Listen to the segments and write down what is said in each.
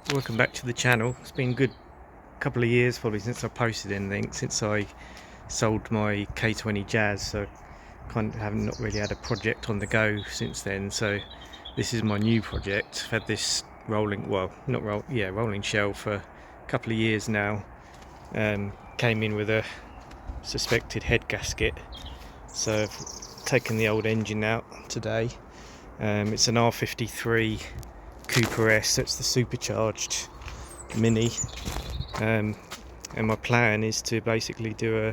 Welcome back to the channel. It's been a good couple of years probably since I posted anything, since I sold my K20 Jazz, so kind of haven't not really had a project on the go since then. So this is my new project. I've had this rolling shell for a couple of years now. Came in with a suspected head gasket, so I've taken the old engine out today. It's an R53 Cooper S, that's the supercharged Mini, and my plan is to basically do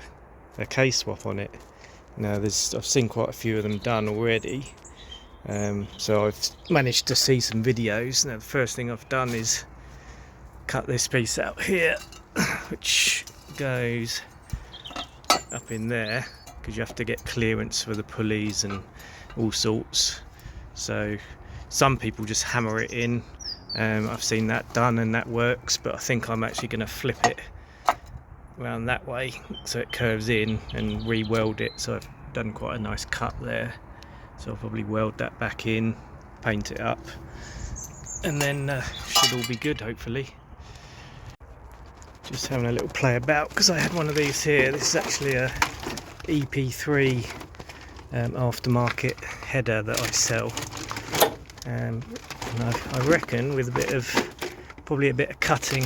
a case swap on it. Now I've seen quite a few of them done already, so I've managed to see some videos. Now the first thing I've done is cut this piece out here, which goes up in there because you have to get clearance for the pulleys and all sorts. So some people just hammer it in. I've seen that done and that works, but I think I'm actually going to flip it around that way so it curves in and re-weld it. So I've done quite a nice cut there, so I'll probably weld that back in, paint it up, and then should all be good hopefully. Just having a little play about because I had one of these here. This is actually a EP3 aftermarket header that I sell, and I reckon with probably a bit of cutting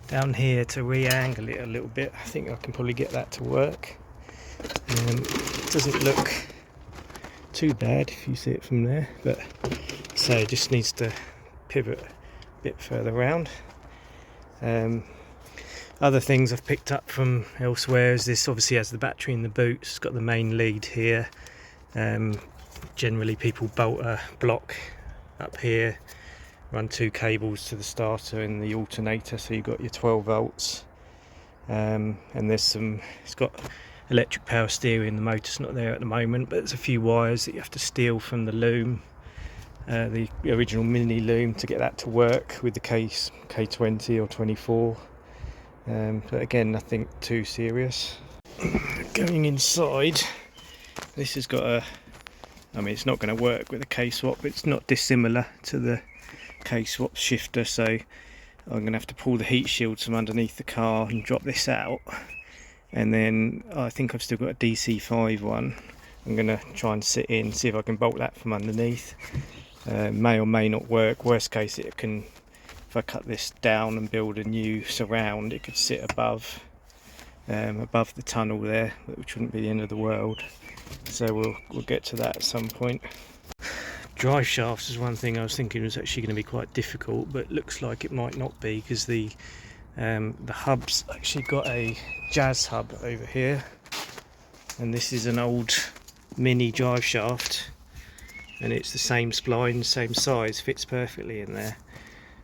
down here to re-angle it a little bit, I think I can probably get that to work. It doesn't look too bad if you see it from there, but so it just needs to pivot a bit further around. Other things I've picked up from elsewhere is this obviously has the battery in the boot. It's got the main lead here. Generally people bolt a block up here, run two cables to the starter and the alternator, so you've got your 12 volts, and it's got electric power steering. The motor's not there at the moment, but there's a few wires that you have to steal from the loom, the original Mini loom, to get that to work with the K20 or 24. But again, nothing too serious. Going inside, this has got it's not going to work with a K-swap, but it's not dissimilar to the K-swap shifter, so I'm going to have to pull the heat shields from underneath the car and drop this out. And then I think I've still got a DC5 one. I'm going to try and sit in, see if I can bolt that from underneath. May or may not work. Worst case, if I cut this down and build a new surround, it could sit above the tunnel there, which wouldn't be the end of the world. So we'll get to that at some point. Drive shafts is one thing I was thinking was actually going to be quite difficult, but looks like it might not be, because the hub's actually got a Jazz hub over here, and this is an old Mini drive shaft, and it's the same spline, same size, fits perfectly in there.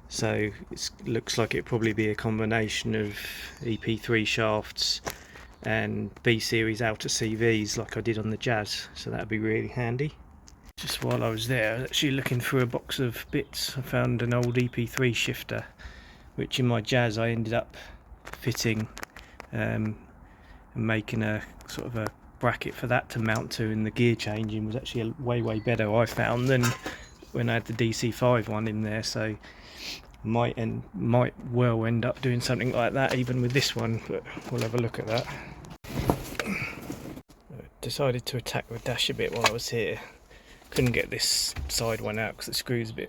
So it looks like it'd probably be a combination of EP3 shafts and B series outer CVs like I did on the Jazz, so that'd be really handy. Just while I was there, I was actually looking through a box of bits. I found an old EP3 shifter, which in my Jazz I ended up fitting and making a sort of a bracket for that to mount to, and the gear changing was actually way better, I found, than when I had the DC5 one in there. So might well end up doing something like that even with this one, but we'll have a look at that. I decided to attack the dash a bit while I was here. Couldn't get this side one out because the screw's a bit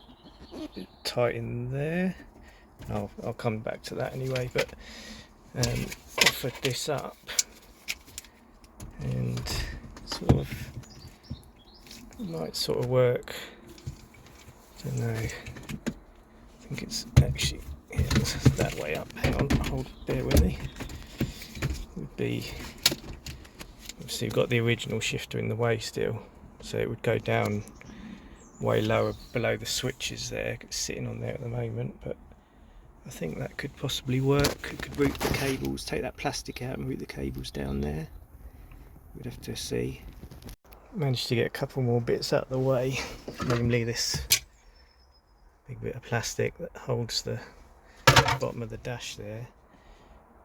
tight in there. I'll come back to that anyway, but offered this up and might sort of work. Don't know. I think it's actually it's that way up. Hang on, bear with me. Would be, obviously you've got the original shifter in the way still, so it would go down way lower below the switches there. It's sitting on there at the moment, but I think that could possibly work. It could route the cables, take that plastic out and route the cables down there. We'd have to see. Managed to get a couple more bits out of the way, namely this big bit of plastic that holds the bottom of the dash there.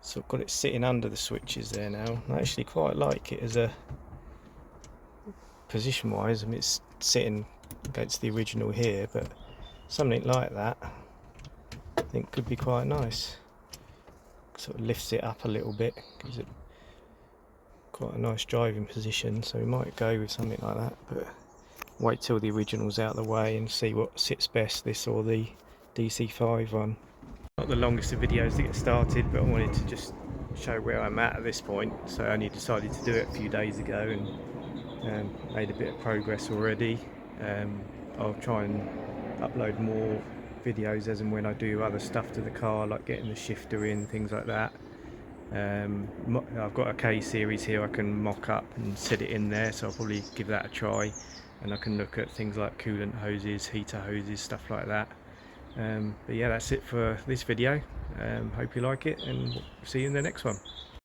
So I've got it sitting under the switches there now. I actually quite like it as a position wise. I mean, it's sitting against the original here, but something like that think could be quite nice. Sort of lifts it up a little bit, gives it quite a nice driving position, so we might go with something like that, but wait till the original's out of the way and see what sits best, this or the DC5 one. Not the longest of videos to get started, but I wanted to just show where I'm at this point. So I only decided to do it a few days ago and made a bit of progress already. I'll try and upload more videos as and when I do other stuff to the car, like getting the shifter in, things like that. I've got a K series here I can mock up and set it in there, so I'll probably give that a try, and I can look at things like coolant hoses, heater hoses, stuff like that. But yeah, that's it for this video. Hope you like it, and see you in the next one.